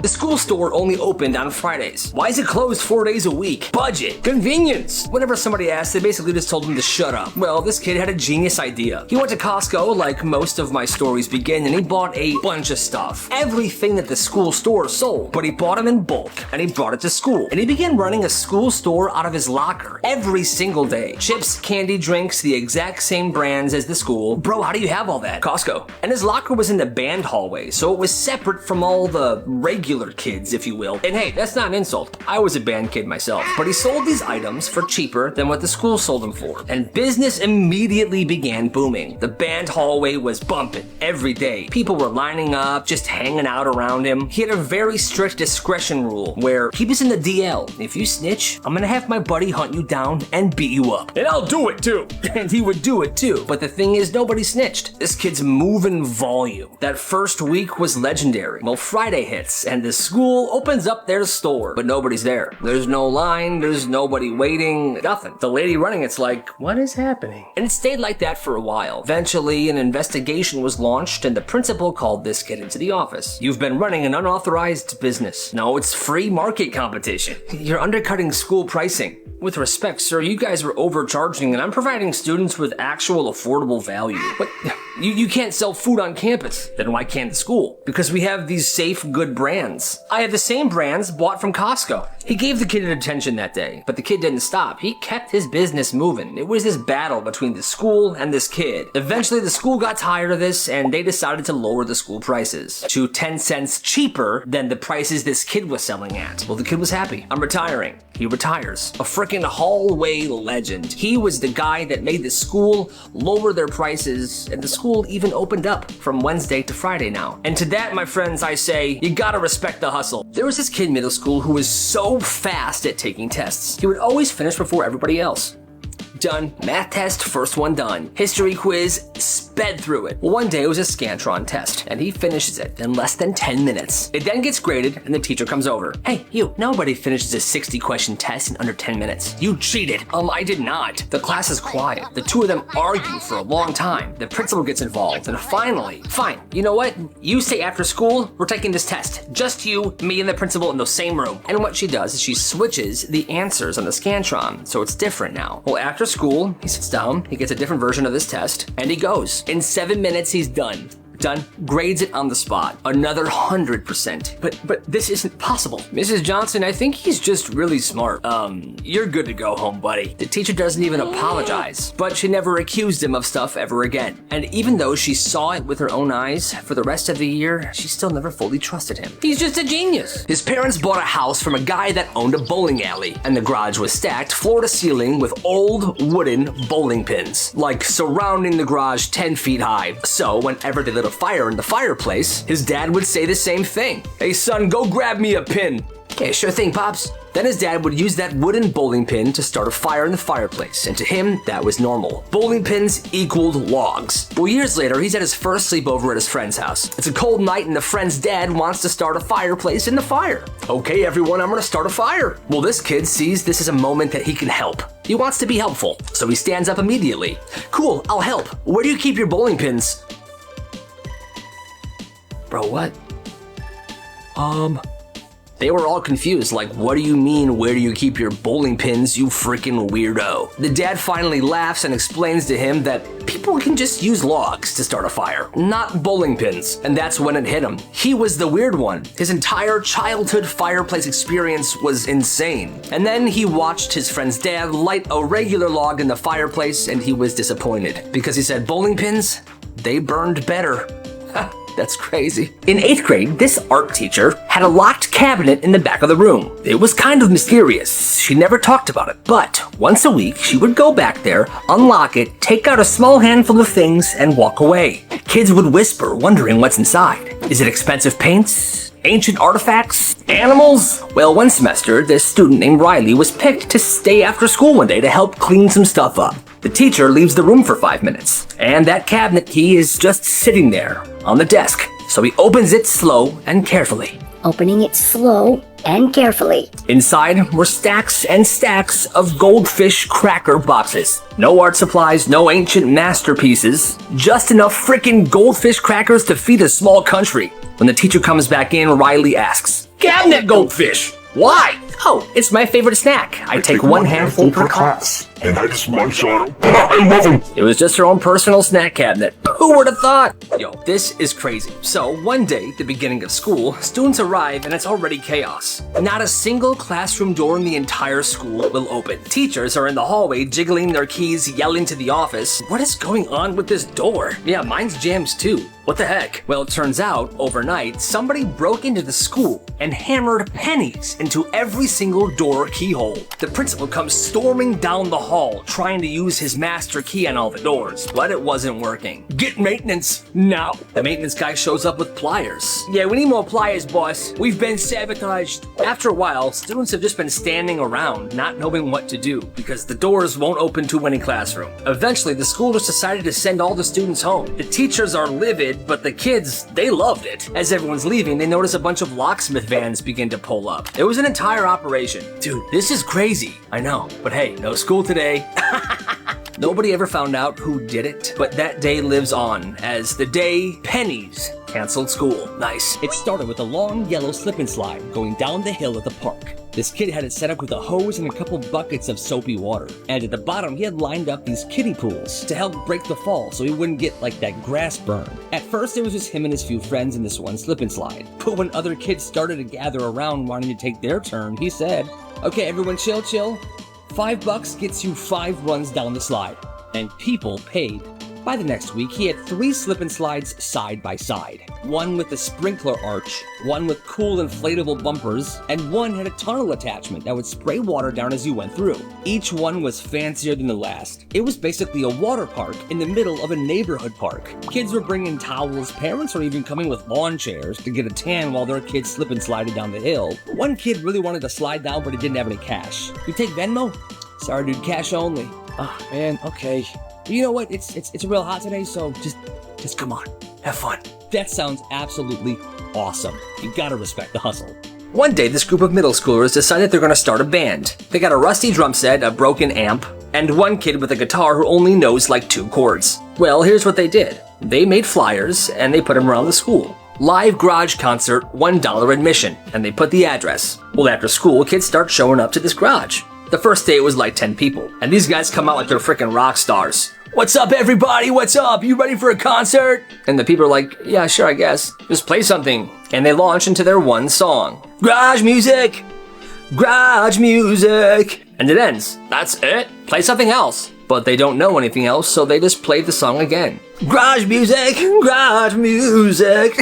The school store only opened on Fridays. Why is it closed 4 days a week? Budget. Convenience. Whenever somebody asked, they basically just told him to shut up. Well, this kid had a genius idea. He went to Costco, like most of my stories begin, and he bought a bunch of stuff. Everything that the school store sold. But he bought them in bulk, and he brought it to school. And he began running a school store out of his locker every single day. Chips, candy, drinks, the exact same brands as the school. Bro, how do you have all that? Costco. And his locker was in the band hallway, so it was separate from all the regular kids, if you will. And hey, that's not an insult. I was a band kid myself. But he sold these items for cheaper than what the school sold them for. And business immediately began booming. The band hallway was bumping every day. People were lining up, just hanging out around him. He had a very strict discretion rule where he was in the DL. If you snitch, I'm gonna have my buddy hunt you down and beat you up. And I'll do it too. And he would do it too. But the thing is, nobody snitched. This kid's moving volume. That first week was legendary. Well, Friday hits and the school opens up their store, but nobody's there. There's no line, there's nobody waiting, nothing. The lady running it's like, what is happening? And it stayed like that for a while. Eventually, an investigation was launched and the principal called this kid into the office. You've been running an unauthorized business. No, it's free market competition. You're undercutting school pricing. With respect, sir, you guys were overcharging and I'm providing students with actual affordable value. But you can't sell food on campus. Then why can't the school? Because we have these safe, good brands. I had the same brands bought from Costco. He gave the kid an attention that day, but the kid didn't stop. He kept his business moving. It was this battle between the school and this kid. Eventually, the school got tired of this and they decided to lower the school prices to 10 cents cheaper than the prices this kid was selling at. Well, the kid was happy. I'm retiring. He retires. A freaking hallway legend. He was the guy that made the school lower their prices, and the school even opened up from Wednesday to Friday now. And to that, my friends, I say, you gotta respect the hustle. There was this kid in middle school who was so fast at taking tests. He would always finish before everybody else. Done. Math test, first one done. History quiz, sped through it. One day it was a Scantron test, and he finishes it in less than 10 minutes. It then gets graded, and the teacher comes over. Hey, you, nobody finishes a 60-question test in under 10 minutes. You cheated. I did not. The class is quiet. The two of them argue for a long time. The principal gets involved, and finally, fine, you know what? You stay after school, we're taking this test. Just you, me, and the principal in the same room. And what she does is she switches the answers on the Scantron, so it's different now. Well, after school, he sits down, he gets a different version of this test, and he goes. In 7 minutes, he's done. Grades it on the spot. Another 100%. But this isn't possible. Mrs. Johnson, I think he's just really smart. You're good to go home, buddy. The teacher doesn't even apologize, but she never accused him of stuff ever again. And even though she saw it with her own eyes for the rest of the year, she still never fully trusted him. He's just a genius. His parents bought a house from a guy that owned a bowling alley, and the garage was stacked floor to ceiling with old wooden bowling pins, like surrounding the garage 10 feet high. So whenever they lit a fire in the fireplace, his dad would say the same thing. Hey son, go grab me a pin. Okay, sure thing, Pops. Then his dad would use that wooden bowling pin to start a fire in the fireplace, and to him, that was normal. Bowling pins equaled logs. Well, years later, he's at his first sleepover at his friend's house. It's a cold night and the friend's dad wants to start a fireplace in the fire. Okay, everyone, I'm gonna start a fire. Well, this kid sees this as a moment that he can help. He wants to be helpful, so he stands up immediately. Cool, I'll help. Where do you keep your bowling pins? Bro, what? They were all confused, like, what do you mean, where do you keep your bowling pins, you freaking weirdo? The dad finally laughs and explains to him that people can just use logs to start a fire, not bowling pins. And that's when it hit him. He was the weird one. His entire childhood fireplace experience was insane. And then he watched his friend's dad light a regular log in the fireplace, and he was disappointed. Because he said, bowling pins, they burned better. That's crazy. In 8th grade, this art teacher had a locked cabinet in the back of the room. It was kind of mysterious. She never talked about it. But once a week, she would go back there, unlock it, take out a small handful of things, and walk away. Kids would whisper, wondering what's inside. Is it expensive paints? Ancient artifacts? Animals? Well, one semester, this student named Riley was picked to stay after school one day to help clean some stuff up. The teacher leaves the room for 5 minutes, and that cabinet key is just sitting there on the desk. So he opens it slow and carefully. Opening it slow and carefully. Inside were stacks and stacks of goldfish cracker boxes. No art supplies, no ancient masterpieces, just enough frickin' goldfish crackers to feed a small country. When the teacher comes back in, Riley asks, Cabinet goldfish! Why? Oh, it's my favorite snack. I take one handful per class. And I just munch on them. I love them. It was just her own personal snack cabinet. Who would have thought? Yo, this is crazy. So, one day, the beginning of school, students arrive and it's already chaos. Not a single classroom door in the entire school will open. Teachers are in the hallway jiggling their keys, yelling to the office. What is going on with this door? Yeah, mine's jammed too. What the heck? Well, it turns out, overnight, somebody broke into the school and hammered pennies into every single door keyhole. The principal comes storming down the hall, trying to use his master key on all the doors, but it wasn't working. Get maintenance now. The maintenance guy shows up with pliers. Yeah, we need more pliers, boss. We've been sabotaged. After a while, students have just been standing around, not knowing what to do, because the doors won't open to any classroom. Eventually, the school just decided to send all the students home. The teachers are livid, but the kids, they loved it. As everyone's leaving, they notice a bunch of locksmith vans begin to pull up. It was an entire operation. Dude, this is crazy. I know, but hey, no school today. Nobody ever found out who did it, but that day lives on as the day pennies canceled school. Nice. It started with a long yellow slip and slide going down the hill at the park. This kid had it set up with a hose and a couple buckets of soapy water. And at the bottom, he had lined up these kiddie pools to help break the fall so he wouldn't get like that grass burn. At first, it was just him and his few friends in this one slip and slide. But when other kids started to gather around wanting to take their turn, he said, "Okay, everyone chill. $5 gets you 5 runs down the slide." And people paid. By the next week, he had 3 slip and slides side by side. One with a sprinkler arch, one with cool inflatable bumpers, and one had a tunnel attachment that would spray water down as you went through. Each one was fancier than the last. It was basically a water park in the middle of a neighborhood park. Kids were bringing towels, parents were even coming with lawn chairs to get a tan while their kids slip and slided down the hill. One kid really wanted to slide down, but he didn't have any cash. "You take Venmo?" "Sorry, dude, cash only." "Oh, man, okay. You know what? It's real hot today, so just come on, have fun." That sounds absolutely awesome. You gotta respect the hustle. One day, this group of middle schoolers decided they're gonna start a band. They got a rusty drum set, a broken amp, and one kid with a guitar who only knows like 2 chords. Well, here's what they did. They made flyers and they put them around the school. Live garage concert, $1 admission, and they put the address. Well, after school, kids start showing up to this garage. The first day it was like 10 people, and these guys come out like they're freaking rock stars. "What's up, everybody? What's up? You ready for a concert?" And the people are like, "Yeah, sure, I guess. Just play something." And they launch into their one song. Garage music! Garage music! And it ends. That's it. Play something else. But they don't know anything else, so they just play the song again. Garage music! Garage music!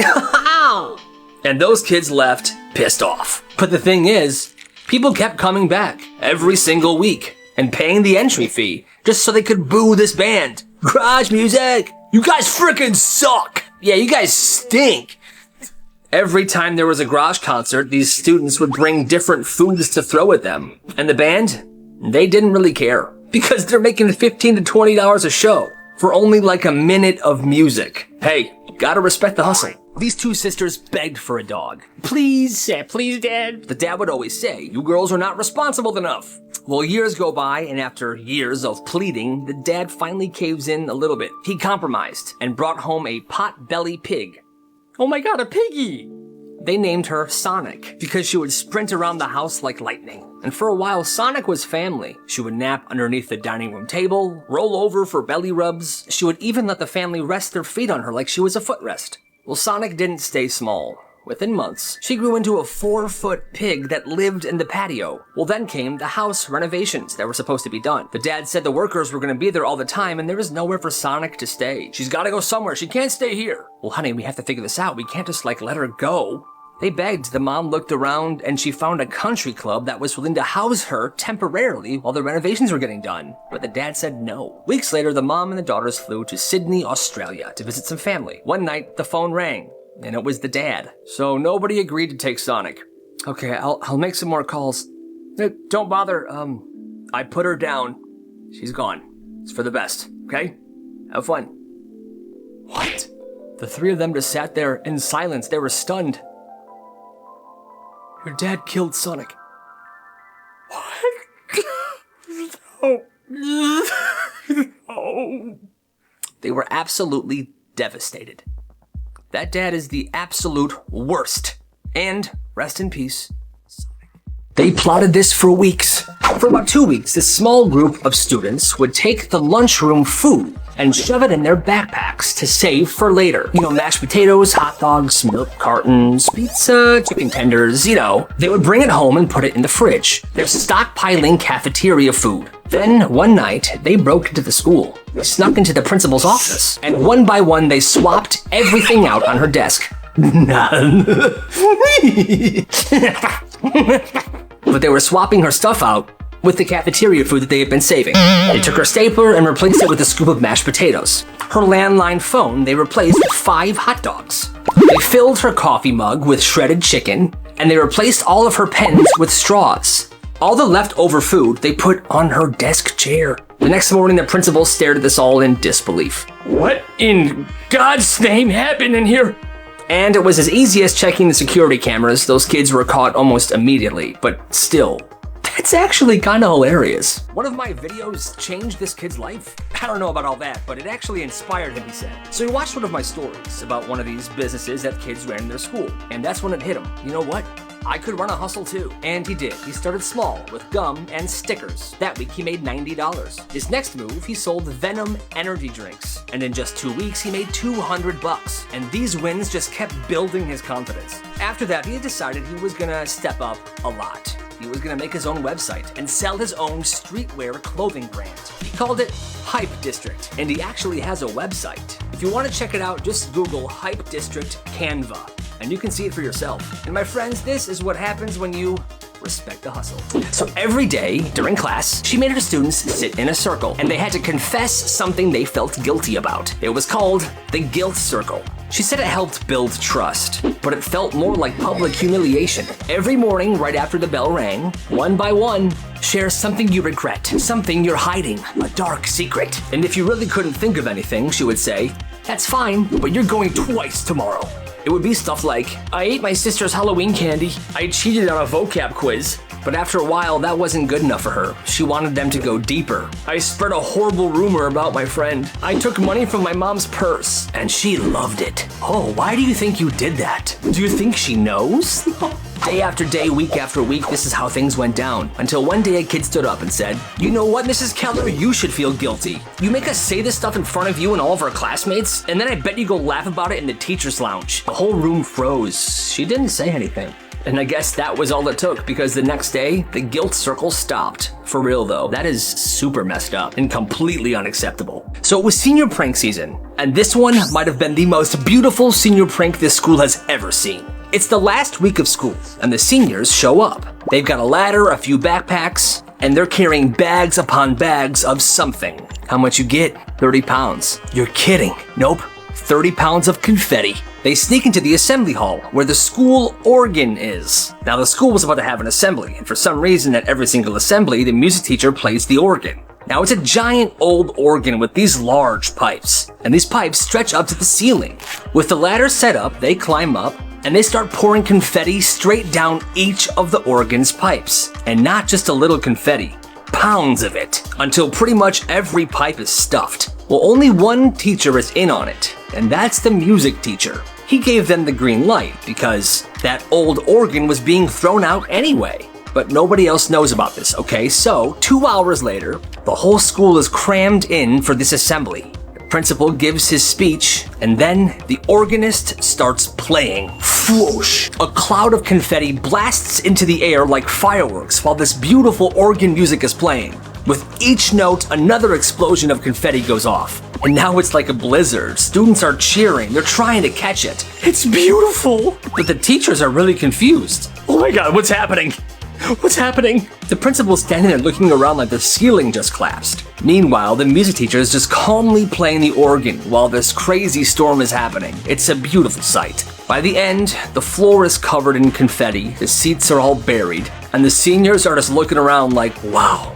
And those kids left pissed off. But the thing is, people kept coming back every single week and paying the entry fee just so they could boo this band. Garage music! You guys freaking suck! Yeah, you guys stink! Every time there was a garage concert, these students would bring different foods to throw at them. And the band, they didn't really care. Because they're making $15 to $20 a show for only like a minute of music. Hey, gotta respect the hustle. These 2 sisters begged for a dog. "Please, please, Dad." The dad would always say, "You girls are not responsible enough." Well, years go by, and after years of pleading, the dad finally caves in a little bit. He compromised and brought home a pot-belly pig. Oh my god, a piggy! They named her Sonic because she would sprint around the house like lightning. And for a while, Sonic was family. She would nap underneath the dining room table, roll over for belly rubs. She would even let the family rest their feet on her like she was a footrest. Well, Sonic didn't stay small. Within months, she grew into a 4-foot pig that lived in the patio. Well, then came the house renovations that were supposed to be done. The dad said the workers were going to be there all the time, and there was nowhere for Sonic to stay. She's got to go somewhere. She can't stay here. Well, honey, we have to figure this out. We can't just, let her go. They begged. The mom looked around, and she found a country club that was willing to house her temporarily while the renovations were getting done. But the dad said no. Weeks later, the mom and the daughters flew to Sydney, Australia to visit some family. One night, the phone rang, and it was the dad. So nobody agreed to take Sonic. "Okay, I'll make some more calls." "Don't bother. I put her down. She's gone. It's for the best, okay? Have fun." What? The 3 of them just sat there in silence. They were stunned. "Your dad killed Sonic." What? No. They were absolutely devastated. That dad is the absolute worst. And Rest in peace. They plotted this for weeks. For about 2 weeks, this small group of students would take the lunchroom food and shove it in their backpacks to save for later. Mashed potatoes, hot dogs, milk cartons, pizza, chicken tenders, They would bring it home and put it in the fridge. They're stockpiling cafeteria food. Then, one night, they broke into the school. They snuck into the principal's office, and one by one, they swapped everything out on her desk. But they were swapping her stuff out with the cafeteria food that they had been saving. They took her stapler and replaced it with a scoop of mashed potatoes. Her landline phone they replaced with 5 hot dogs. They filled her coffee mug with shredded chicken, and they replaced all of her pens with straws. All the leftover food they put on her desk chair. The next morning, the principal stared at this all in disbelief. What in God's name happened in here? And it was as easy as checking the security cameras. Those kids were caught almost immediately, but still, that's actually kind of hilarious. One of my videos changed this kid's life. I don't know about all that, but it actually inspired him, he said. So he watched one of my stories about one of these businesses that kids ran in their school, and that's when it hit him. You know what? I could run a hustle too. And he did. He started small with gum and stickers. That week he made $90. His next move, he sold Venom energy drinks. And in just 2 weeks, he made $200. And these wins just kept building his confidence. After that, he decided he was gonna step up a lot. He was gonna make his own website and sell his own streetwear clothing brand. He called it Hype District, and he actually has a website. If you want to check it out, just Google Hype District Canva, and you can see it for yourself. And my friends, this is what happens when you respect the hustle. So every day during class, she made her students sit in a circle, and they had to confess something they felt guilty about. It was called the guilt circle. She said it helped build trust, but it felt more like public humiliation. Every morning, right after the bell rang, one by one, share something you regret, something you're hiding, a dark secret. And if you really couldn't think of anything, she would say, "That's fine, but you're going twice tomorrow." It would be stuff like, "I ate my sister's Halloween candy. I cheated on a vocab quiz." But after a while, that wasn't good enough for her. She wanted them to go deeper. "I spread a horrible rumor about my friend. I took money from my mom's purse." And she loved it. "Oh, why do you think you did that? Do you think she knows?" Day after day, week after week, this is how things went down. Until one day a kid stood up and said, "You know what, Mrs. Keller? You should feel guilty. You make us say this stuff in front of you and all of our classmates, and then I bet you go laugh about it in the teacher's lounge." The whole room froze. She didn't say anything. And I guess that was all it took, because the next day, the guilt circle stopped. For real though, that is super messed up and completely unacceptable. So it was senior prank season, and this one might have been the most beautiful senior prank this school has ever seen. It's the last week of school, and the seniors show up. They've got a ladder, a few backpacks, and they're carrying bags upon bags of something. How much you get? 30 pounds. You're kidding. Nope. 30 pounds of confetti. They sneak into the assembly hall where the school organ is. Now the school was about to have an assembly, and for some reason at every single assembly, the music teacher plays the organ. Now it's a giant old organ with these large pipes, and these pipes stretch up to the ceiling. With the ladder set up, they climb up, and they start pouring confetti straight down each of the organ's pipes. And not just a little confetti, pounds of it, until pretty much every pipe is stuffed. Well, only one teacher is in on it, and that's the music teacher. He gave them the green light because that old organ was being thrown out anyway. But nobody else knows about this, okay? So, 2 hours later, the whole school is crammed in for this assembly. The principal gives his speech, and then the organist starts playing. Whoosh! A cloud of confetti blasts into the air like fireworks while this beautiful organ music is playing. With each note, another explosion of confetti goes off. And now it's like a blizzard. Students are cheering. They're trying to catch it. It's beautiful! But the teachers are really confused. Oh my god, what's happening? What's happening? The principal's standing there looking around like the ceiling just collapsed. Meanwhile, the music teacher is just calmly playing the organ while this crazy storm is happening. It's a beautiful sight. By the end, the floor is covered in confetti, the seats are all buried, and the seniors are just looking around like, wow,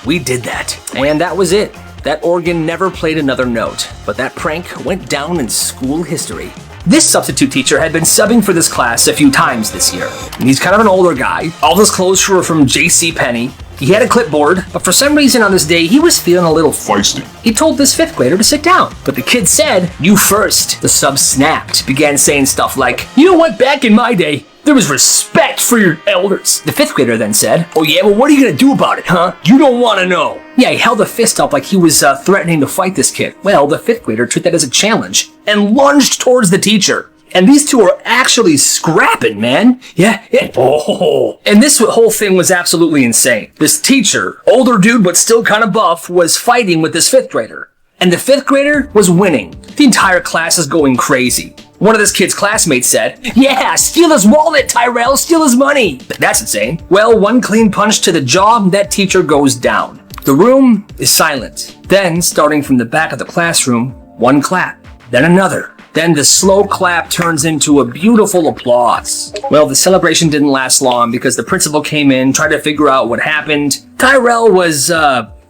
we did that. And that was it. That organ never played another note, but that prank went down in school history. This substitute teacher had been subbing for this class a few times this year. He's kind of an older guy. All his clothes were from JCPenney. He had a clipboard, but for some reason on this day, he was feeling a little Feisty. He told this 5th grader to sit down, but the kid said, "You first." The sub snapped, began saying stuff like, "You know what, back in my day, There was respect for your elders. The 5th grader then said, oh yeah, well what are you gonna do about it, huh? You don't wanna know. Yeah, he held a fist up like he was threatening to fight this kid. Well, the 5th grader took that as a challenge and lunged towards the teacher. And these two are actually scrapping, man. Yeah. Oh. And this whole thing was absolutely insane. This teacher, older dude but still kind of buff, was fighting with this 5th grader. And the 5th grader was winning. The entire class is going crazy. One of this kid's classmates said, yeah, steal his wallet, Tyrell, steal his money. That's insane. Well, one clean punch to the jaw, and that teacher goes down. The room is silent. Then, starting from the back of the classroom, one clap, then another. Then the slow clap turns into a beautiful applause. Well, the celebration didn't last long because the principal came in, tried to figure out what happened. Tyrell was,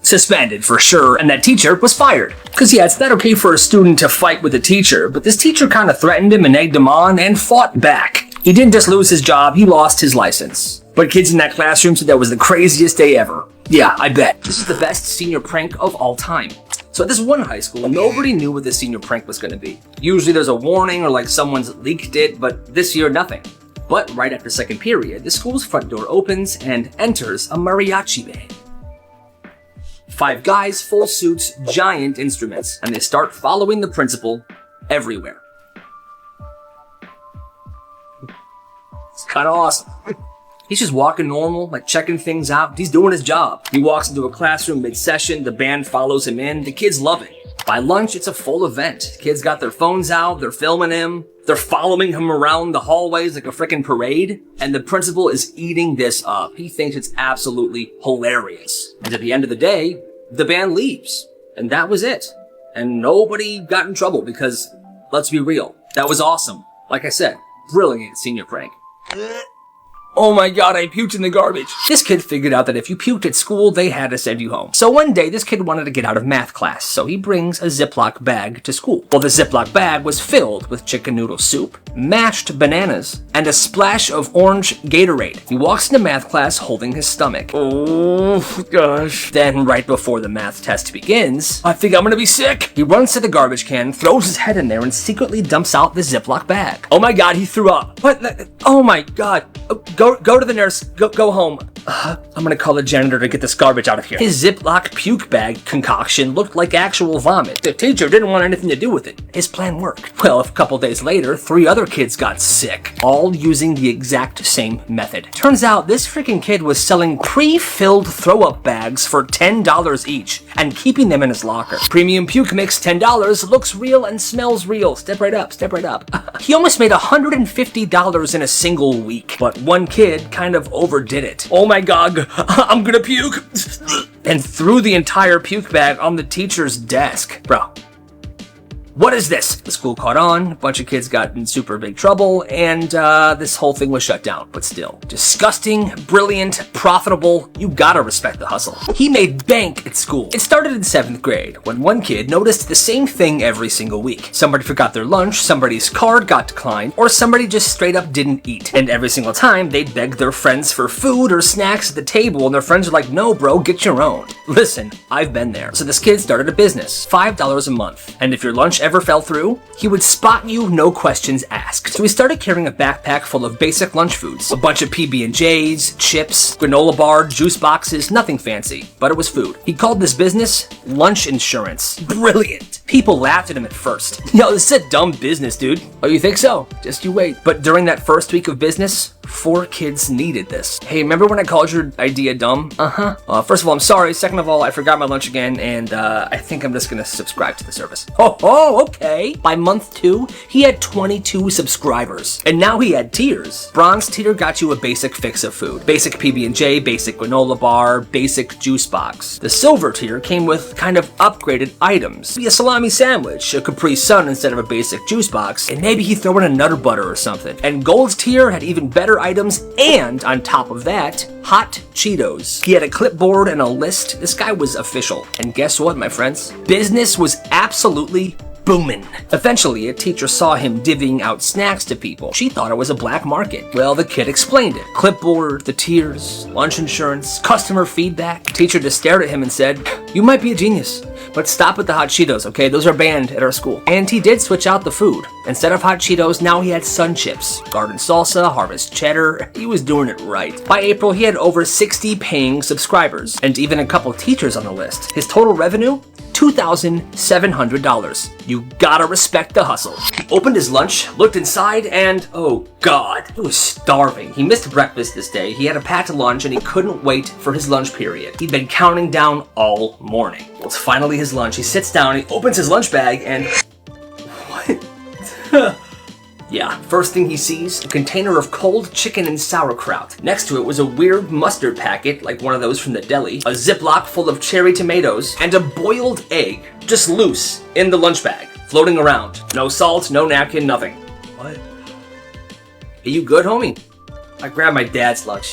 suspended for sure, and that teacher was fired. Cause yeah, it's not okay for a student to fight with a teacher, but this teacher kind of threatened him and egged him on and fought back. He didn't just lose his job, he lost his license. But kids in that classroom said that was the craziest day ever. Yeah, I bet. This is the best senior prank of all time. So at this one high school, nobody knew what the senior prank was gonna be. Usually there's a warning or like someone's leaked it, but this year nothing. But right after second period, the school's front door opens and enters a mariachi band. 5 guys, full suits, giant instruments, and they start following the principal everywhere. It's kind of awesome. He's just walking normal, like checking things out. He's doing his job. He walks into a classroom mid-session, the band follows him in, the kids love it. By lunch, it's a full event. Kids got their phones out, they're filming him, they're following him around the hallways like a freaking parade, and the principal is eating this up. He thinks it's absolutely hilarious. And at the end of the day, the band leaves. And that was it. And nobody got in trouble because, let's be real, that was awesome. Like I said, brilliant senior prank. Oh my god, I puked in the garbage. This kid figured out that if you puked at school, they had to send you home. So one day, this kid wanted to get out of math class, so he brings a Ziploc bag to school. Well, the Ziploc bag was filled with chicken noodle soup, mashed bananas, and a splash of orange Gatorade. He walks into math class holding his stomach. Oh gosh. Then, right before the math test begins, I think I'm gonna be sick. He runs to the garbage can, throws his head in there, and secretly dumps out the Ziploc bag. Oh my god, he threw up. What? Oh my god. Go to the nurse. Go home. I'm gonna call the janitor to get this garbage out of here. His Ziploc puke bag concoction looked like actual vomit. The teacher didn't want anything to do with it. His plan worked. Well, a couple days later, 3 other kids got sick, all using the exact same method. Turns out this freaking kid was selling pre-filled throw-up bags for $10 each and keeping them in his locker. Premium puke mix, $10, looks real and smells real. Step right up, step right up. He almost made $150 in a single week, but one kid kind of overdid it. Oh my god, I'm gonna puke. And threw the entire puke bag on the teacher's desk. Bro, what is this? The school caught on, a bunch of kids got in super big trouble, and this whole thing was shut down. But still, disgusting, brilliant, profitable, you gotta respect the hustle. He made bank at school. It started in 7th grade, when one kid noticed the same thing every single week. Somebody forgot their lunch, somebody's card got declined, or somebody just straight up didn't eat. And every single time, they'd beg their friends for food or snacks at the table, and their friends were like, no bro, get your own. Listen, I've been there. So this kid started a business, $5 a month, and if your lunch ever fell through, he would spot you, no questions asked. So he started carrying a backpack full of basic lunch foods. A bunch of PB&Js, chips, granola bar, juice boxes, nothing fancy, but it was food. He called this business lunch insurance. Brilliant. People laughed at him at first. Yo, this is a dumb business, dude. Oh, you think so? Just you wait. But during that first week of business, 4 kids needed this. Hey, remember when I called your idea dumb? First of all, I'm sorry. Second of all, I forgot my lunch again, and I think I'm just gonna subscribe to the service. Oh, okay. By month 2, he had 22 subscribers, and now he had tiers. Bronze tier got you a basic fix of food. Basic PB&J, basic granola bar, basic juice box. The silver tier came with kind of upgraded items. Be a salami sandwich, a Capri Sun instead of a basic juice box, and maybe he'd throw in a Nutter Butter or something. And gold's tier had even better items, and on top of that, hot Cheetos. He had a clipboard and a list. This guy was official. And guess what, my friends? Business was absolutely booming. Eventually, a teacher saw him divvying out snacks to people. She thought it was a black market. Well, the kid explained it. Clipboard, the tiers, lunch insurance, customer feedback. The teacher just stared at him and said, you might be a genius, Let's stop with the hot Cheetos, okay? Those are banned at our school. And he did switch out the food. Instead of hot Cheetos, now he had Sun Chips, garden salsa, harvest cheddar. He was doing it right. By April, he had over 60 paying subscribers, and even a couple teachers on the list. His total revenue? $2,700. You gotta respect the hustle. He opened his lunch, looked inside, and oh God, he was starving. He missed breakfast this day. He had a packed lunch and he couldn't wait for his lunch period. He'd been counting down all morning. Well, it's finally his lunch. He sits down, he opens his lunch bag, and what? Yeah, first thing he sees, a container of cold chicken and sauerkraut. Next to it was a weird mustard packet, like one of those from the deli, a Ziploc full of cherry tomatoes, and a boiled egg, just loose, in the lunch bag, floating around. No salt, no napkin, nothing. What? Are you good, homie? I grabbed my dad's lunch.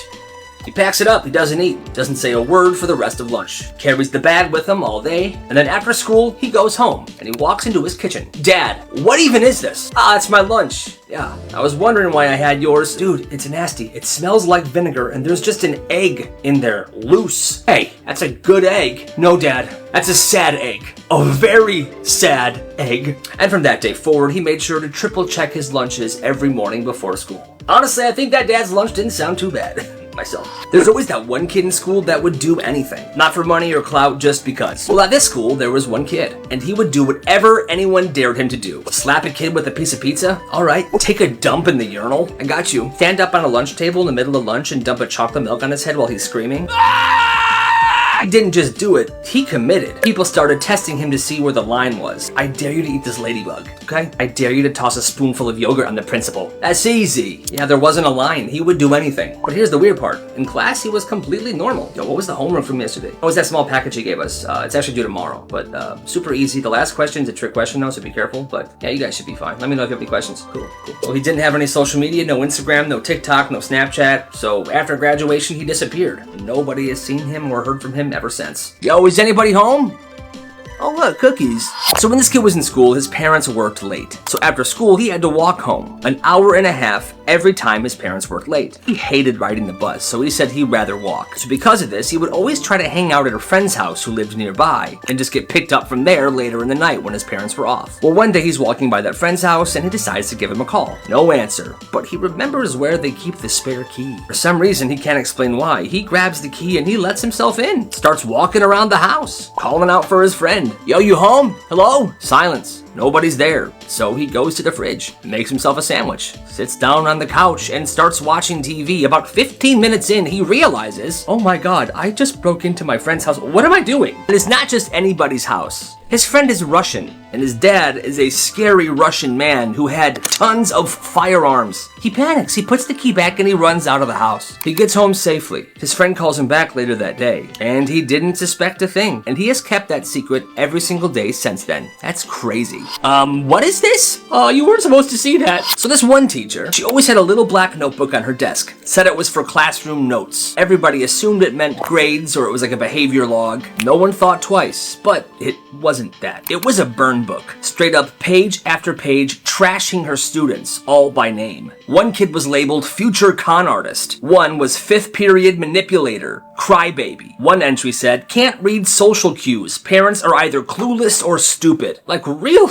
He packs it up, he doesn't eat, doesn't say a word for the rest of lunch. Carries the bag with him all day, and then after school, he goes home, and he walks into his kitchen. Dad, what even is this? Ah, it's my lunch. Yeah, I was wondering why I had yours. Dude, it's nasty. It smells like vinegar, and there's just an egg in there, loose. Hey, that's a good egg. No, Dad, that's a sad egg. A very sad egg. And from that day forward, he made sure to triple check his lunches every morning before school. Honestly, I think that Dad's lunch didn't sound too bad. Myself. There's always that one kid in school that would do anything. Not for money or clout, just because. Well, at this school, there was one kid, and he would do whatever anyone dared him to do. Slap a kid with a piece of pizza? Alright. Take a dump in the urinal? I got you. Stand up on a lunch table in the middle of lunch and dump a chocolate milk on his head while he's screaming? He didn't just do it, he committed. People started testing him to see where the line was. I dare you to eat this ladybug, okay? I dare you to toss a spoonful of yogurt on the principal. That's easy. Yeah, there wasn't a line. He would do anything. But here's the weird part. In class, he was completely normal. Yo, what was the homework from yesterday? What was that small package he gave us? It's actually due tomorrow, but super easy. The last question's a trick question though, so be careful. But yeah, you guys should be fine. Let me know if you have any questions. Cool. Well, he didn't have any social media, no Instagram, no TikTok, no Snapchat. So after graduation, he disappeared. Nobody has seen him or heard from him ever since. Yo, is anybody home? Oh look, cookies. So when this kid was in school, his parents worked late. So after school, he had to walk home an hour and a half every time his parents worked late. He hated riding the bus, so he said he'd rather walk. So because of this, he would always try to hang out at a friend's house who lived nearby and just get picked up from there later in the night when his parents were off. Well, one day he's walking by that friend's house and he decides to give him a call. No answer, but he remembers where they keep the spare key. For some reason, he can't explain why. He grabs the key and he lets himself in. Starts walking around the house, calling out for his friend. Yo, you home? Hello? Silence. Nobody's there. So he goes to the fridge, makes himself a sandwich, sits down on the couch, and starts watching TV. About 15 minutes in, he realizes, oh my God, I just broke into my friend's house. What am I doing? And it's not just anybody's house. His friend is Russian, and his dad is a scary Russian man who had tons of firearms. He panics, he puts the key back, and he runs out of the house. He gets home safely. His friend calls him back later that day, and he didn't suspect a thing. And he has kept that secret every single day since then. That's crazy. What is this? Oh, you weren't supposed to see that. So this one teacher, she always had a little black notebook on her desk. Said it was for classroom notes. Everybody assumed it meant grades or it was like a behavior log. No one thought twice, but it wasn't that. It was a burn book. Straight up page after page, trashing her students, all by name. One kid was labeled future con artist. One was fifth period manipulator, crybaby. One entry said, can't read social cues. Parents are either clueless or stupid. Like real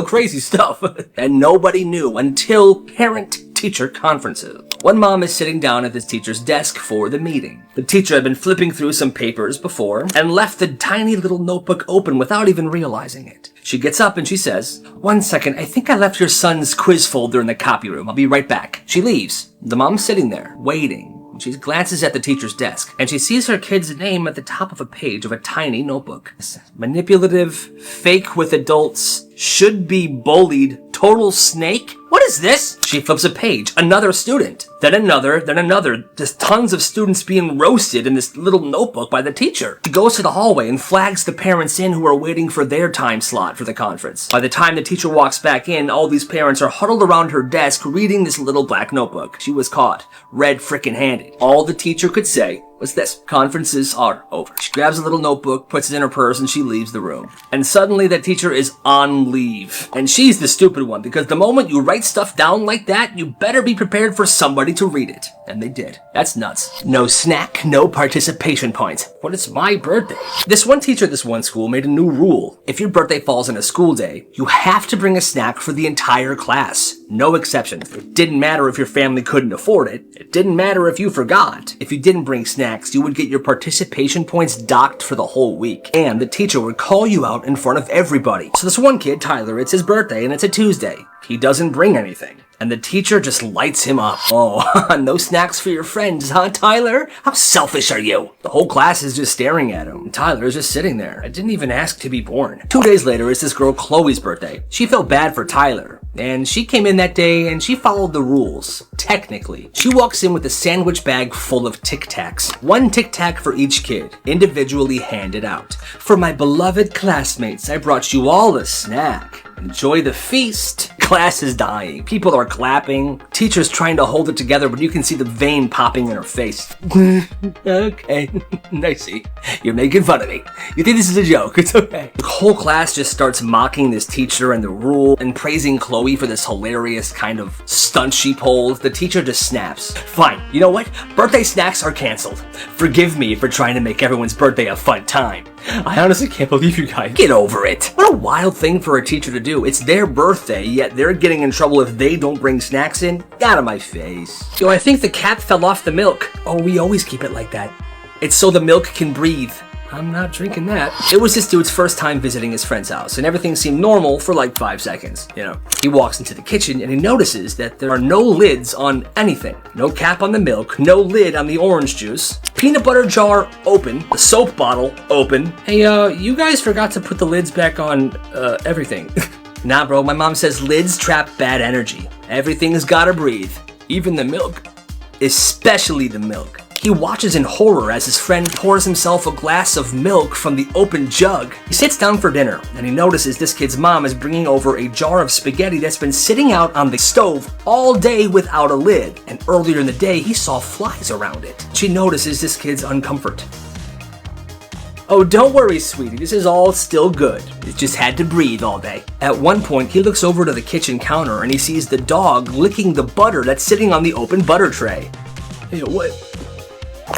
crazy stuff. And nobody knew until parent-teacher conferences. One mom is sitting down at this teacher's desk for the meeting. The teacher had been flipping through some papers before and left the tiny little notebook open without even realizing it. She gets up and she says, 1 second, I think I left your son's quiz folder in the copy room. I'll be right back. She leaves. The mom's sitting there, waiting. She glances at the teacher's desk, and she sees her kid's name at the top of a page of a tiny notebook. Manipulative, fake with adults, should be bullied, total snake? What is this? She flips a page. Another student. Then another, then another. Just tons of students being roasted in this little notebook by the teacher. She goes to the hallway and flags the parents in who are waiting for their time slot for the conference. By the time the teacher walks back in, all these parents are huddled around her desk reading this little black notebook. She was caught, red frickin' handed. All the teacher could say was this: conferences are over. She grabs a little notebook, puts it in her purse, and she leaves the room. And suddenly that teacher is on leave. And she's the stupid one, because the moment you write stuff down like that, you better be prepared for somebody to read it. And they did. That's nuts. No snack, no participation points. But it's my birthday. This one teacher at this one school made a new rule. If your birthday falls on a school day, you have to bring a snack for the entire class. No exceptions. It didn't matter if your family couldn't afford it. It didn't matter if you forgot. If you didn't bring snacks, you would get your participation points docked for the whole week. And the teacher would call you out in front of everybody. So this one kid, Tyler, it's his birthday and it's a Tuesday. He doesn't bring anything. And the teacher just lights him up. Oh, no snacks for your friends, huh, Tyler? How selfish are you? The whole class is just staring at him. And Tyler's just sitting there. I didn't even ask to be born. 2 days later, it's this girl Chloe's birthday. She felt bad for Tyler. And she came in that day and she followed the rules. Technically. She walks in with a sandwich bag full of Tic Tacs. 1 Tic Tac for each kid, individually handed out. For my beloved classmates, I brought you all a snack. Enjoy the feast. Class is dying. People are clapping. Teacher's trying to hold it together, but you can see the vein popping in her face. Okay, I see. You're making fun of me. You think this is a joke. It's okay. The whole class just starts mocking this teacher and the rule and praising Chloe for this hilarious kind of stunt she pulled. The teacher just snaps. Fine. You know what? Birthday snacks are canceled. Forgive me for trying to make everyone's birthday a fun time. I honestly can't believe you guys. Get over it. What a wild thing for a teacher to do. It's their birthday, yet they're getting in trouble if they don't bring snacks in. Out of my face. Yo, I think the cap fell off the milk. Oh, we always keep it like that. It's so the milk can breathe. I'm not drinking that. It was this dude's first time visiting his friend's house, and everything seemed normal for like 5 seconds, you know. He walks into the kitchen and he notices that there are no lids on anything. No cap on the milk, no lid on the orange juice. Peanut butter jar open, the soap bottle open. Hey, you guys forgot to put the lids back on, everything. Nah, bro, my mom says lids trap bad energy. Everything's gotta breathe. Even the milk. Especially the milk. He watches in horror as his friend pours himself a glass of milk from the open jug. He sits down for dinner, and he notices this kid's mom is bringing over a jar of spaghetti that's been sitting out on the stove all day without a lid, and earlier in the day he saw flies around it. She notices this kid's uncomfort. Oh, don't worry, sweetie, this is all still good. It just had to breathe all day. At one point, he looks over to the kitchen counter and he sees the dog licking the butter that's sitting on the open butter tray. Hey, what?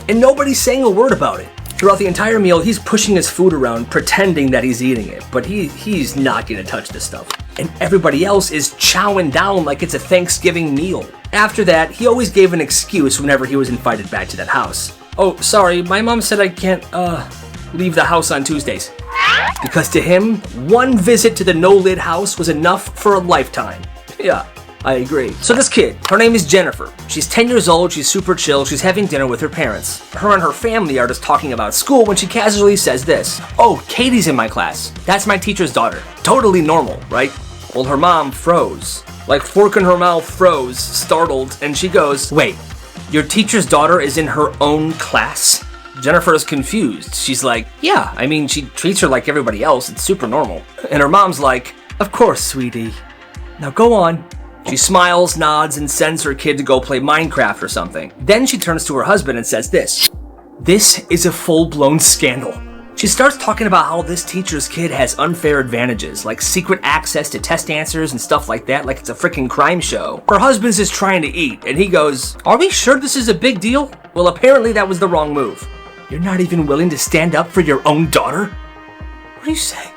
And nobody's saying a word about it. Throughout the entire meal, he's pushing his food around, pretending that he's eating it, but he's not gonna touch this stuff. And everybody else is chowing down like it's a Thanksgiving meal. After that, he always gave an excuse whenever he was invited back to that house. Oh, sorry, my mom said I can't, leave the house on Tuesdays. Because to him, one visit to the no-lid house was enough for a lifetime. Yeah. I agree. So this kid, her name is Jennifer. She's 10 years old, she's super chill, she's having dinner with her parents. Her and her family are just talking about school when she casually says this. Oh, Katie's in my class. That's my teacher's daughter. Totally normal, right? Well, her mom froze. Like fork in her mouth froze, startled, and she goes, wait, your teacher's daughter is in her own class? Jennifer is confused. She's like, yeah, I mean, she treats her like everybody else. It's super normal. And her mom's like, of course, sweetie. Now go on. She smiles, nods, and sends her kid to go play Minecraft or something. Then she turns to her husband and says this. This is a full-blown scandal. She starts talking about how this teacher's kid has unfair advantages, like secret access to test answers and stuff like that, like it's a freaking crime show. Her husband's just trying to eat, and he goes, are we sure this is a big deal? Well, apparently that was the wrong move. You're not even willing to stand up for your own daughter? What do you say?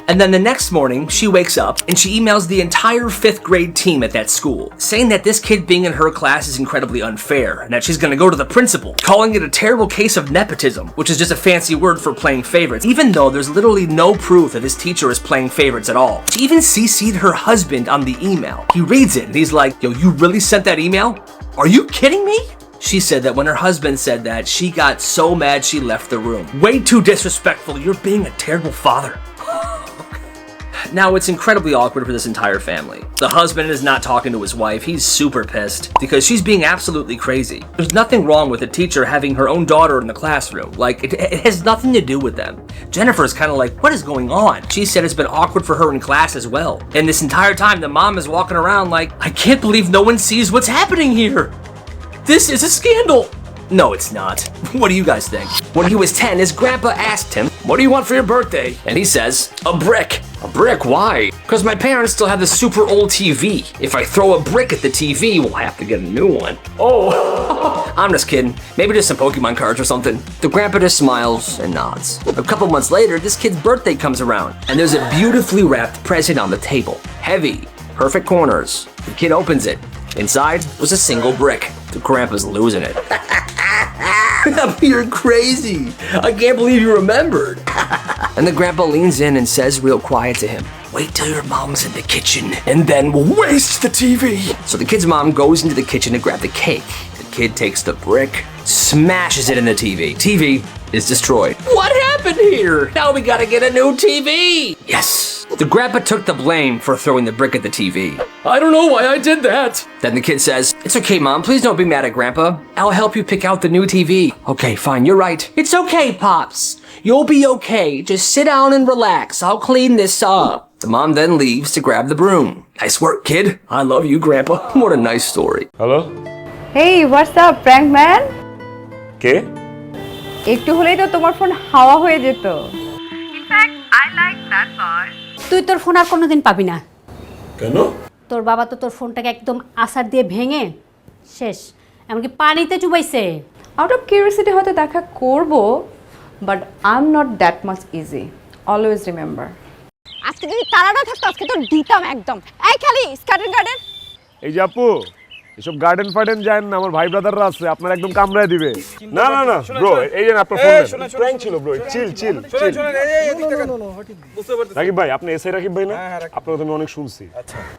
And then the next morning, she wakes up and she emails the entire 5th grade team at that school, saying that this kid being in her class is incredibly unfair and that she's gonna go to the principal, calling it a terrible case of nepotism, which is just a fancy word for playing favorites, even though there's literally no proof that this teacher is playing favorites at all. She even CC'd her husband on the email. He reads it and he's like, yo, you really sent that email? Are you kidding me? She said that when her husband said that, she got so mad she left the room. Way too disrespectful. You're being a terrible father. Now, it's incredibly awkward for this entire family. The husband is not talking to his wife. He's super pissed because she's being absolutely crazy. There's nothing wrong with a teacher having her own daughter in the classroom. Like, it has nothing to do with them. Jennifer's kind of like, what is going on? She said it's been awkward for her in class as well. And this entire time, the mom is walking around like, I can't believe no one sees what's happening here. This is a scandal. No, it's not. What do you guys think? When he was 10, his grandpa asked him, what do you want for your birthday? And he says, a brick. A brick? Why? Because my parents still have the super old TV. If I throw a brick at the TV, well, I have to get a new one. Oh, I'm just kidding. Maybe just some Pokemon cards or something. The grandpa just smiles and nods. A couple months later, this kid's birthday comes around, and there's a beautifully wrapped present on the table. Heavy, perfect corners. The kid opens it. Inside was a single brick. The grandpa's losing it. You're crazy. I can't believe you remembered. And the grandpa leans in and says real quiet to him, wait till your mom's in the kitchen and then waste the TV. So the kid's mom goes into the kitchen to grab the cake. The kid takes the brick, smashes it in the TV. TV is destroyed. What happened here? Now we gotta get a new TV. Yes. The grandpa took the blame for throwing the brick at the TV. I don't know why I did that. Then the kid says, it's okay, Mom, please don't be mad at Grandpa. I'll help you pick out the new TV. Okay, fine, you're right. It's okay, Pops. You'll be okay. Just sit down and relax. I'll clean this up. The mom then leaves to grab the broom. Nice work, kid. I love you, Grandpa. What a nice story. Hello? Hey, what's up, prank man? কে? একটু হলেই তো তোমার phone হাওয়া হয়ে যেত। তুই তোর phone আর কোনোদিন পাবি না। কেন? তোর বাবা তো তোর ফোনটাকে একদম আছাড় দিয়ে ভেঙে শেষ, এমনকি পানিতে চুবাইছে। আউট অফ কিউরিওসিটি হয়তো দেখা করব, but I am not that much easy. Always remember. আজকে যদি তারা না থাকতো আজকে তো দিতাম একদম। এই খালি স্কার্টেন গার্ডেন। এই যে আপু, এসব গার্ডেন ফার্ডেন যায় না, আমার ভাই ব্রাদাররা আছে, আপনার একদম কামড়ায় দিবে। না না না ব্রো, এই যে আপনার ফোন প্র্যাঙ্ক ছিল ব্রো, চিল চিল চিল। রাকিব ভাই, আপনি এসআই রাকিব ভাই না? আপনার কথা আমি অনেক শুনছি।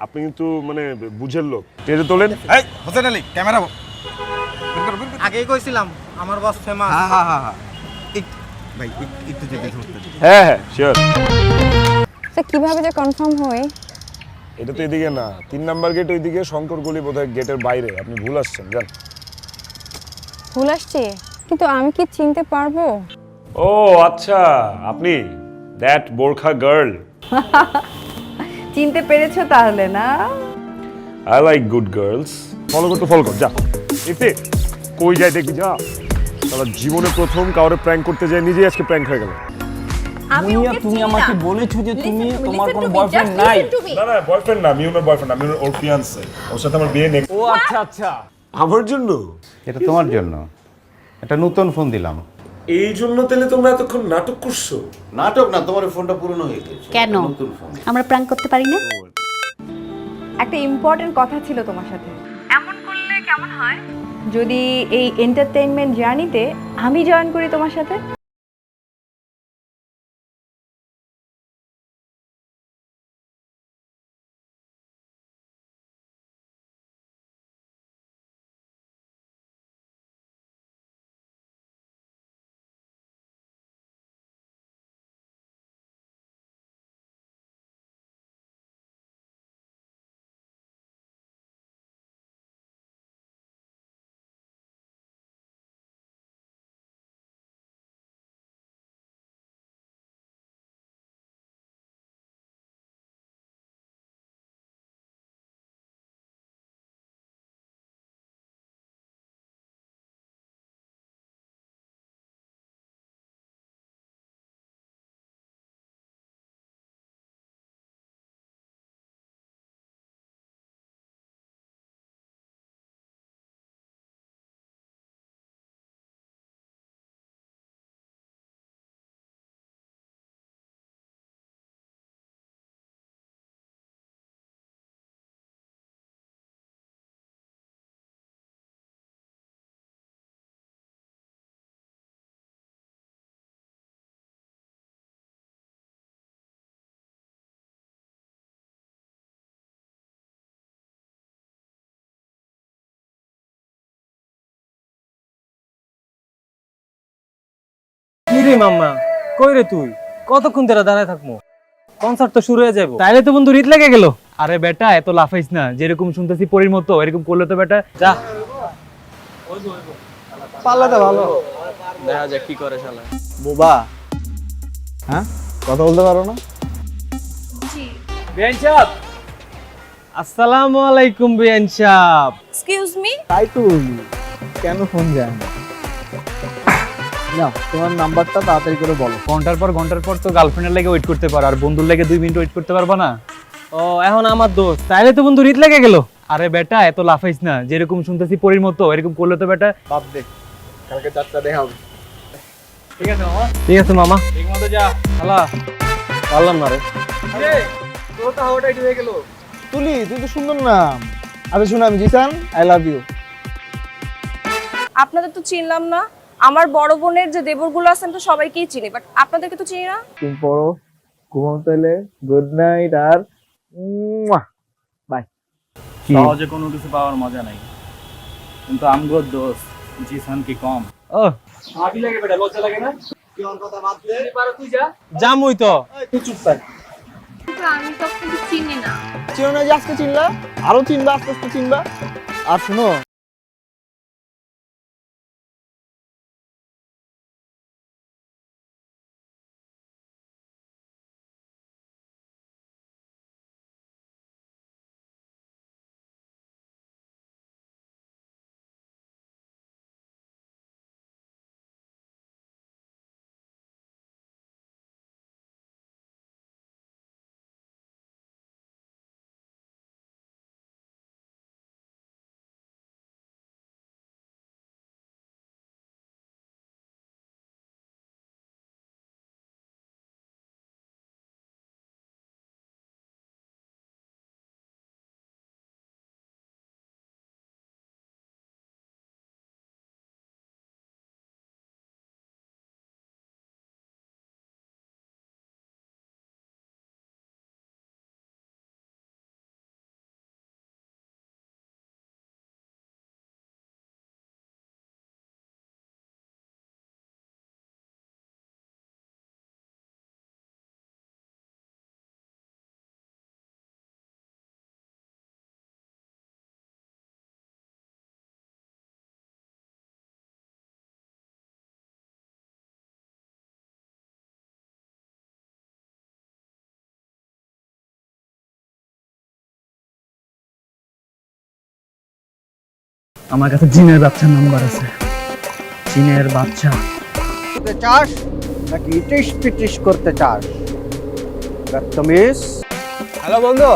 আপনি কিন্তু মানে বুঝের লোক। টেজে তোলেন। এই হোসেন আলী, ক্যামেরা আগেই কইছিলাম আমার বস ফেমাস। হ্যাঁ হ্যাঁ হ্যাঁ, ভাই একটু যেতে ধরতে। হ্যাঁ হ্যাঁ শিওর। তো কিভাবে যে কনফার্ম হয়? এটা তো এদিকে না, 3 নাম্বার গেট ওইদিকে, শঙ্কর গলি বোধহয় গেটের বাইরে। আপনি ভুল আসছেন, জান। ভুল আসছে, কিন্তু আমি কি চিনতে পারবো? ও আচ্ছা, আপনি দ্যাট বোরখা গার্ল। চিনতে পেরেছো তাহলে না? I like good girls. Follow করতে ফলো কর, যা। ইফতি কই যায় দেখবি, যা। তাহলে জীবনে প্রথম কাউরে প্র্যাঙ্ক করতে যায়, নিজেই আজকে প্র্যাঙ্ক হয়ে গেল। মুনিয়া, তুমি আমাকে বলেছো যে তুমি তোমার কোনো বয়ফ্রেন্ড নাই। না না, বয়ফ্রেন্ড না, আমি ওর বয়ফ্রেন্ড, আমি ওর ফিয়ান্সে। ওর সাথে আমার বিয়ে নেই। ও আচ্ছা আচ্ছা, আমার জন্য? এটা তোমার জন্য, একটা নতুন ফোন দিলাম। এই জন্য তাহলে তোমরা এতক্ষণ নাটক করছো? নাটক না, তোমার ফোনটা পুরনো হয়ে গেছে। কেন নতুন ফোন। আমরা প্র্যাঙ্ক করতে পারি না? একটা ইম্পর্টেন্ট কথা ছিল তোমার সাথে। এমন করলে কেমন হয় যদি এই এন্টারটেইনমেন্ট জার্নিতে আমি জয়েন করি তোমার সাথে? কি রে মাম্মা, কই রে তুই? কতক্ষণ ধরে দাঁড়ায় থাকবো? কনসার্ট তো শুরু হয়ে যাবো। তাইলে তো বন্ধু রিত লেগে গেল। আরে বেটা, এত লাফাইস না, যেরকম শুনতেছি পরীর মতো এরকম করলে তো বেটা যা। পাল্লা তো ভালো, দেখা যাক কি করে শালা। বোবা, হ্যাঁ কথা বলতে পারো না? জি বেন সাহেব, আসসালামু আলাইকুম বেন সাহেব। Excuse me? তাই তো, কেন ফোন যায় না? নাও তোমার নাম্বারটা তাড়াতাড়ি করে বলো। ঘন্টার পর তো গার্লফ্রেন্ডের লাগে ওয়েট করতে পারো, আর বন্ধুর লাগে 2 মিনিট ওয়েট করতে পারবা না? ও এখন আমার দোস্ত, তাইলে তো বন্ধু রিত লেগে গেল। আরে বেটা এত লাফাইস না, যেরকম শুনতেছি পরীর মতো এরকম করলে তো বেটা বাদ দে, কালকে যাত্রা দেখা হবে। ঠিক আছে মামা। ঠিক আছে মামা, ঠিক মতো যা। শালা পারলাম না রে। তোর তো হাওয়াটা একটু হয়ে গেল। তুলি তুই তো সুন্দর নাম। আরে শুন, আমি জিসান, আই লাভ ইউ। আপনাদের তো চিনলাম না। আমার বড় বোনের যে দেবরগুলো আছেন তো সবাইকেই চিনি, বাট আপনাদেরকে তো চিনি না। তুমি পড়ো, ঘুমাও তাইলে। গুড নাইট আর বাই। সহজে কোনো কিছু পাওয়ার মজা নাই, কিন্তু আমগো দোস্ত জিসান কি কম। ও ভাবি লাগে বেটা, লজ্জা লাগে না? কি ওর কথা বাদ দে, পারো তুই যা। জামুই তো, তুই চুপ থাক। আমি তো আপনাকে চিনি না। চিনো না যে আজকে চিনলা, আরো চিনবা, আস্তে আস্তে চিনবা। আর শুনো, আমার কাছে জিনের বাচ্চার নাম্বার আছে। জিনের বাচ্চা করতে চাস নাকি ইটিস পিটিস করতে চাস? হ্যালো বন্ধু,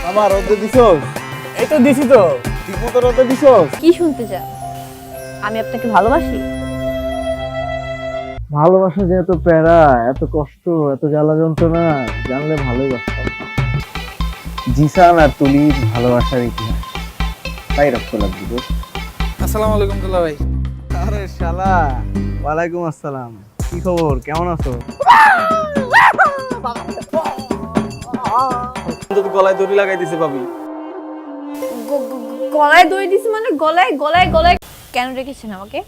আমার রোদে দিছস? এই তো দিছি তো, ঠিক মতো রোদে দিছস? কি শুনতে চান? আমি আপনাকে ভালোবাসি। ভালোবাসা যে এত প্যারা, এত কষ্ট, এত জ্বালা যন্ত্রণা, জানলে ভালোই বাসতাম। জিসান আর তুলির ভালোবাসার ইতিহাস তাই রক্ত লাগবে। আসসালামু আলাইকুম দুলা ভাই। আরে শালা, ওয়ালাইকুম আসসালাম। কি খবর, কেমন আছো? গলায় দড়ি লাগাই দিছে ভাবি। গলায় দড়ি দিছি মানে গলায় গলায় গলায় কেন রেখেছেন আমাকে?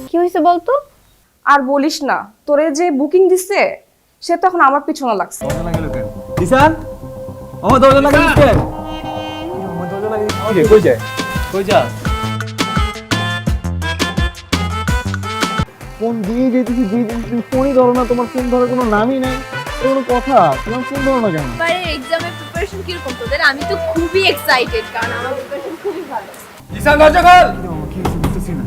কি হয়েছে বলতো? আর বলিস না, তোরে যে বুকিং দিছে সে তো এখন আমার পিছনে লাগছে। জিসান, আমার দরজা লাগাই দিছে। আমার দরজা লাগাই দিছে। কই যায়? কই যা? ফোন দিয়ে যেতেছি, ফোনই ধরো না। তোমার ফোন ধরার কোনো নামই নাই, কোনো কথা। তোমার ফোন ধরো না কেন? এবারে এক্সামের প্রিপারেশন কিরকম তোদের? আমি তো খুবই এক্সাইটেড, কারণ আমার প্রিপারেশন খুবই ভালো। জিসান দরজা খোল। কি বুঝতেছি না।